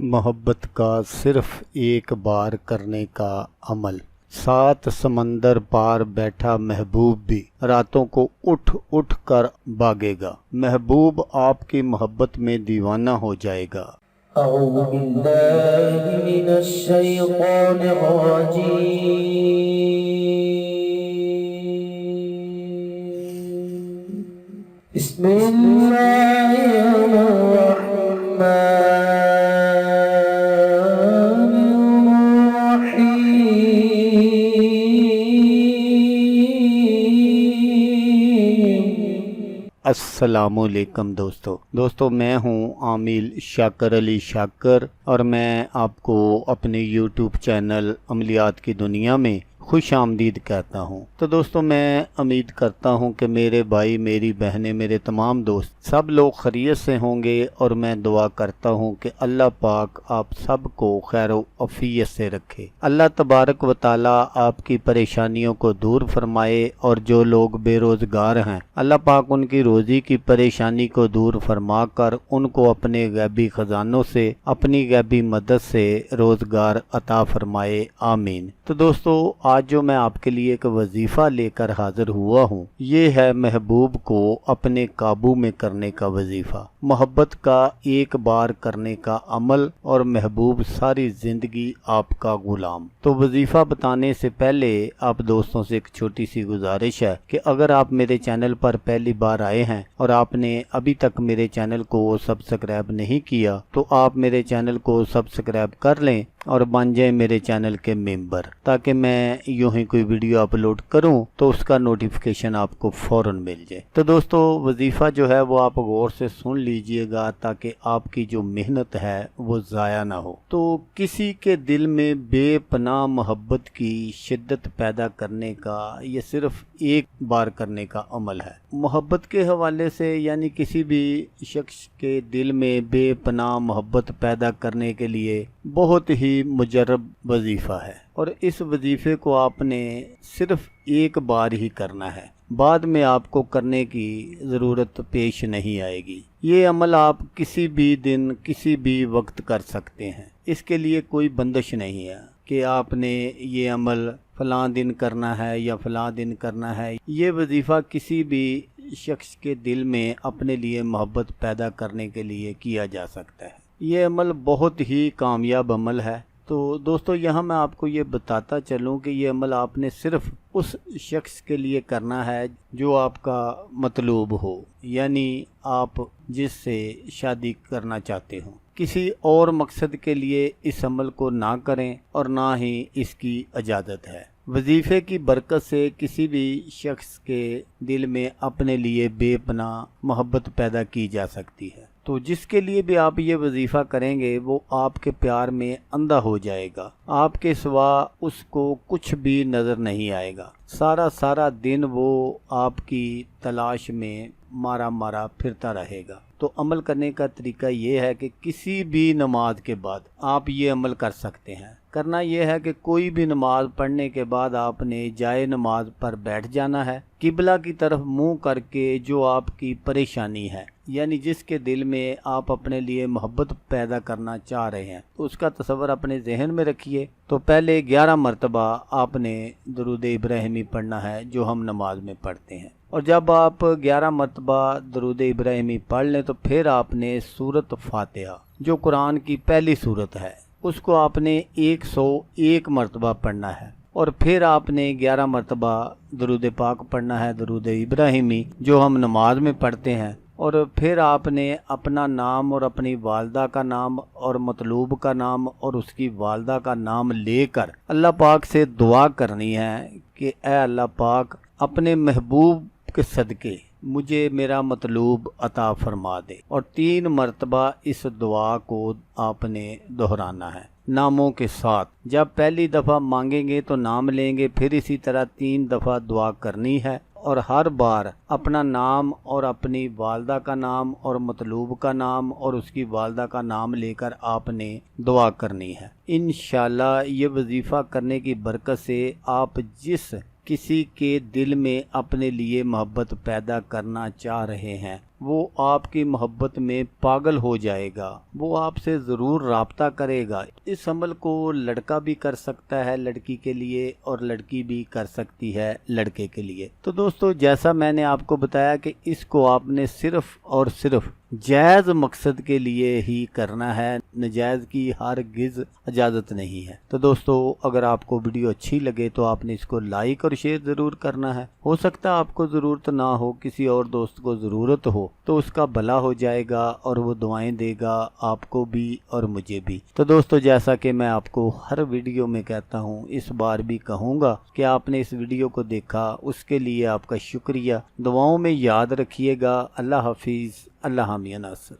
मोहब्बत का सिर्फ एक बार करने का अमल। 7 समंदर पार बैठा महबूब भी रातों को उठ उठ कर भागेगा। महबूब आपकी मोहब्बत में दीवाना हो जाएगा। أعوذ بالله من الشيطان الرجيم. بسم الله الرحمن الرحيم. अस्सलामुअलैकुम दोस्तों मैं हूं आमिल शाकर अली शाकर और मैं आपको अपने YouTube चैनल अमलियात की दुनिया में खुश आमदीद कहता हूं। तो दोस्तों मैं उम्मीद करता हूं कि मेरे भाई, मेरी बहनें, मेरे तमाम दोस्त सब लोग खैरियत से होंगे और मैं दुआ करता हूं कि अल्लाह पाक आप सबको खैर अफियत से रखे। अल्लाह तबारक व तआला आपकी परेशानियों को दूर फरमाए और जो लोग बेरोज़गार हैं अल्लाह पाक उनकी रोज़ी की परेशानी को दूर फरमा कर उनको अपने गैबी ख़जानों से, अपनी गैबी मदद से रोज़गार अता फरमाए, आमीन। तो दोस्तों आज जो मैं आपके लिए एक वजीफ़ा लेकर हाजिर हुआ हूँ ये है महबूब को अपने काबू में करने का वजीफ़ा, मोहब्बत का एक बार करने का अमल और महबूब सारी ज़िंदगी आपका गुलाम। तो वजीफ़ा बताने से पहले आप दोस्तों से एक छोटी सी गुजारिश है कि अगर आप मेरे चैनल पर पहली बार आए हैं और आपने अभी तक मेरे चैनल को सब्सक्राइब नहीं किया तो आप मेरे चैनल को सब्सक्राइब कर लें और बन जाए मेरे चैनल के मेंबर, ताकि मैं यूं ही कोई वीडियो अपलोड करूं तो उसका नोटिफिकेशन आपको फ़ौरन मिल जाए। तो दोस्तों वजीफ़ा जो है वो आप गौर से सुन लीजिएगा ताकि आपकी जो मेहनत है वो ज़ाया ना हो। तो किसी के दिल में बेपनाह मोहब्बत की शिद्दत पैदा करने का ये सिर्फ एक बार करने का अमल है। मोहब्बत के हवाले से यानी किसी भी शख्स के दिल में बेपनाह मोहब्बत पैदा करने के लिए बहुत ही मुजर्रब वजीफ़ा है और इस वजीफ़े को आपने सिर्फ एक बार ही करना है, बाद में आपको करने की ज़रूरत पेश नहीं आएगी। ये अमल आप किसी भी दिन किसी भी वक्त कर सकते हैं। इसके लिए कोई बंदिश नहीं है कि आपने ये अमल फ़लाँ दिन करना है या फ़लाँ दिन करना है। ये वजीफ़ा किसी भी शख्स के दिल में अपने लिए मोहब्बत पैदा करने के लिए किया जा सकता है। ये अमल बहुत ही कामयाब अमल है। तो दोस्तों यहाँ मैं आपको ये बताता चलूँ कि ये अमल आपने सिर्फ उस शख्स के लिए करना है जो आपका मतलूब हो, यानी आप जिससे शादी करना चाहते हो। किसी और मकसद के लिए इस अमल को ना करें और ना ही इसकी इजाज़त है। वजीफ़े की बरकत से किसी भी शख्स के दिल में अपने लिए बेपनाह मोहब्बत पैदा की जा सकती है। तो जिसके लिए भी आप ये वजीफ़ा करेंगे वो आपके प्यार में अंधा हो जाएगा, आपके सिवा उसको कुछ भी नज़र नहीं आएगा। सारा दिन वो आपकी तलाश में मारा मारा फिरता रहेगा। तो अमल करने का तरीका ये है कि किसी भी नमाज के बाद आप ये अमल कर सकते हैं। करना यह है कि कोई भी नमाज पढ़ने के बाद आपने जाए नमाज पर बैठ जाना है, किबला की तरफ मुंह करके। जो आपकी परेशानी है यानी जिसके दिल में आप अपने लिए मोहब्बत पैदा करना चाह रहे हैं तो उसका तस्वर अपने जहन में रखिए। तो पहले 11 मरतबा आपने दरूद इब्राहिमी पढ़ना है जो हम नमाज में पढ़ते हैं, और जब आप 11 मरतबा दरूद इब्राहिमी पढ़ लें तो फिर आपने सूरत फातिहा जो कुरान की पहली सूरत है उसको आपने 101 मरतबा पढ़ना है, और फिर आपने 11 मरतबा दरूद पाक पढ़ना है, दरूद इब्राहिमी जो हम नमाज में पढ़ते हैं। और फिर आपने अपना नाम और अपनी वालदा का नाम और मतलूब का नाम और उसकी वालदा का नाम लेकर अल्लाह पाक से दुआ करनी है कि ए अल्लाह पाक अपने महबूब के सदके मुझे मेरा मतलूब अता फरमा दे। और 3 मरतबा इस दुआ को आपने दोहराना है नामों के साथ। जब पहली दफ़ा मांगेंगे तो नाम लेंगे, फिर इसी तरह 3 दफ़ा दुआ करनी है और हर बार अपना नाम और अपनी वालदा का नाम और मतलूब का नाम और उसकी वालदा का नाम लेकर आपने दुआ करनी है। इंशाल्लाह ये वजीफ़ा करने की बरकत से आप जिस किसी के दिल में अपने लिए मोहब्बत पैदा करना चाह रहे हैं وہ آپ کی محبت میں پاگل ہو جائے گا، وہ آپ سے ضرور رابطہ کرے گا۔ اس عمل کو لڑکا بھی کر سکتا ہے لڑکی کے لیے، اور لڑکی بھی کر سکتی ہے لڑکے کے لیے۔ تو دوستو، جیسا میں نے آپ کو بتایا کہ اس کو آپ نے صرف اور صرف جائز مقصد کے لیے ہی کرنا ہے، نجائز کی ہرگز اجازت نہیں ہے۔ تو دوستو، اگر آپ کو ویڈیو اچھی لگے تو آپ نے اس کو لائک اور شیئر ضرور کرنا ہے۔ ہو سکتا ہے آپ کو ضرورت نہ ہو، کسی اور دوست کو ضرورت ہو تو اس کا بھلا ہو جائے گا اور وہ دعائیں دے گا آپ کو بھی اور مجھے بھی۔ تو دوستو، جیسا کہ میں آپ کو ہر ویڈیو میں کہتا ہوں، اس بار بھی کہوں گا کہ آپ نے اس ویڈیو کو دیکھا، اس کے لیے آپ کا شکریہ۔ دعاؤں میں یاد رکھیے گا۔ اللہ حافظ۔ اللہ حامی ناصر۔